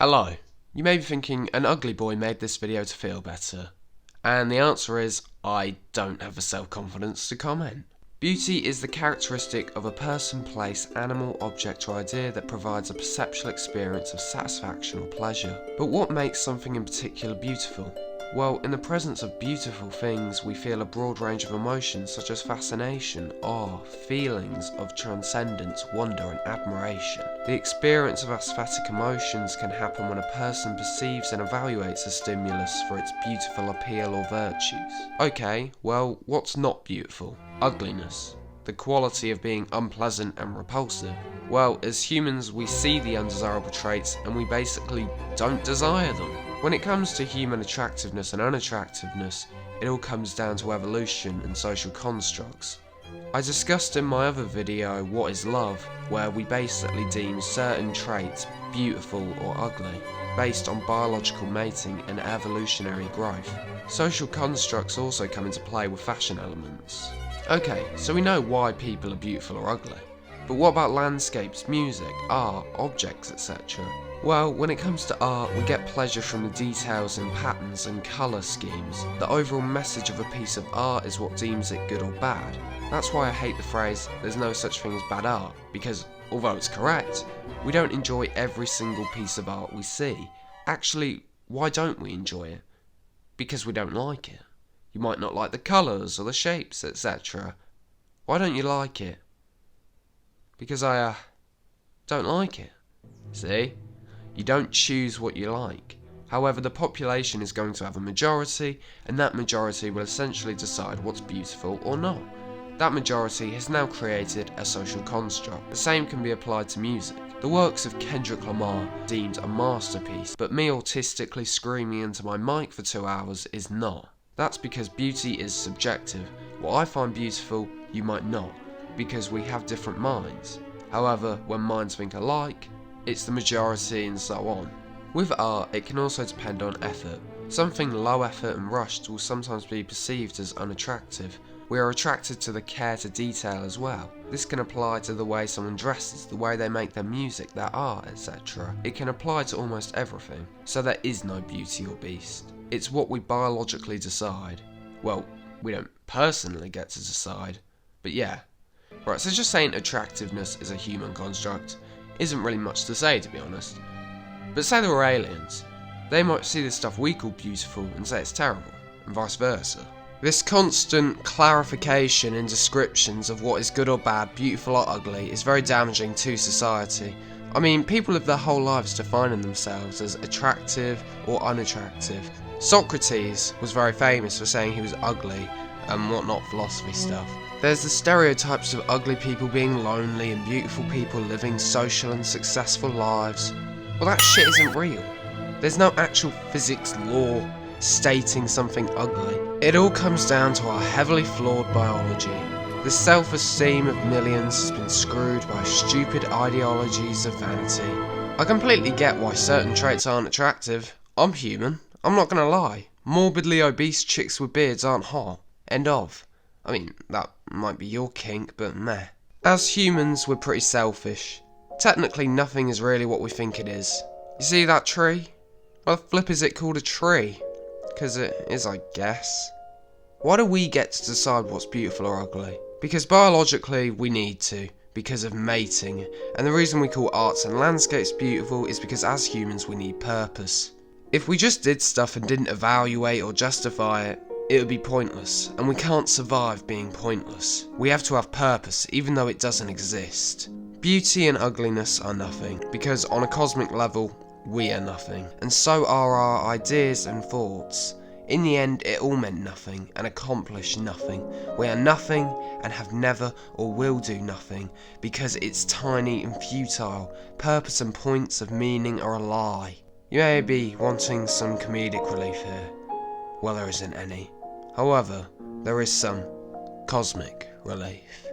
Hello. You may be thinking an ugly boy made this video to feel better. And the answer is, I don't have the self-confidence to comment. Beauty is the characteristic of a person, place, animal, object or idea that provides a perceptual experience of satisfaction or pleasure. But what makes something in particular beautiful? Well, in the presence of beautiful things, we feel a broad range of emotions such as fascination, awe, feelings of transcendence, wonder and admiration. The experience of aesthetic emotions can happen when a person perceives and evaluates a stimulus for its beautiful appeal or virtues. Okay, well, what's not beautiful? Ugliness. The quality of being unpleasant and repulsive. Well, as humans, we see the undesirable traits and we basically don't desire them. When it comes to human attractiveness and unattractiveness, it all comes down to evolution and social constructs. I discussed in my other video, What is Love, where we basically deem certain traits beautiful or ugly, based on biological mating and evolutionary growth. Social constructs also come into play with fashion elements. Okay, so we know why people are beautiful or ugly. But what about landscapes, music, art, objects, etc.? Well, when it comes to art, we get pleasure from the details and patterns and colour schemes. The overall message of a piece of art is what deems it good or bad. That's why I hate the phrase, there's no such thing as bad art, because although it's correct, we don't enjoy every single piece of art we see. Actually, why don't we enjoy it? Because we don't like it. You might not like the colours or the shapes, etc. Why don't you like it? Because I don't like it. See? You don't choose what you like. However, the population is going to have a majority, and that majority will essentially decide what's beautiful or not. That majority has now created a social construct. The same can be applied to music. The works of Kendrick Lamar deemed a masterpiece, but me autistically screaming into my mic for 2 hours is not. That's because beauty is subjective. What I find beautiful, you might not, because we have different minds. However, when minds think alike, it's the majority and so on. With art, it can also depend on effort. Something low effort and rushed will sometimes be perceived as unattractive. We are attracted to the care to detail as well. This can apply to the way someone dresses, the way they make their music, their art, etc. It can apply to almost everything. So there is no beauty or beast. It's what we biologically decide. Well, we don't personally get to decide, but yeah. Right, so just saying attractiveness is a human construct isn't really much to say, to be honest. But say there were aliens. They might see the stuff we call beautiful and say it's terrible, and vice versa. This constant clarification in descriptions of what is good or bad, beautiful or ugly, is very damaging to society. I mean, people live their whole lives defining themselves as attractive or unattractive. Socrates was very famous for saying he was ugly and whatnot philosophy stuff. There's the stereotypes of ugly people being lonely and beautiful people living social and successful lives. Well, that shit isn't real. There's no actual physics law stating something ugly. It all comes down to our heavily flawed biology. The self-esteem of millions has been screwed by stupid ideologies of vanity. I completely get why certain traits aren't attractive. I'm human. I'm not gonna lie. Morbidly obese chicks with beards aren't hot. End of. I mean, that might be your kink, but meh. As humans, we're pretty selfish. Technically, nothing is really what we think it is. You see that tree? Why the flip is it called a tree? 'Cause it is, I guess. Why do we get to decide what's beautiful or ugly? Because biologically, we need to. Because of mating. And the reason we call arts and landscapes beautiful is because as humans, we need purpose. If we just did stuff and didn't evaluate or justify it, it would be pointless, and we can't survive being pointless. We have to have purpose, even though it doesn't exist. Beauty and ugliness are nothing, because on a cosmic level, we are nothing, and so are our ideas and thoughts. In the end, it all meant nothing, and accomplished nothing. We are nothing, and have never or will do nothing, because it's tiny and futile. Purpose and points of meaning are a lie. You may be wanting some comedic relief here. Well, there isn't any. However, there is some cosmic relief.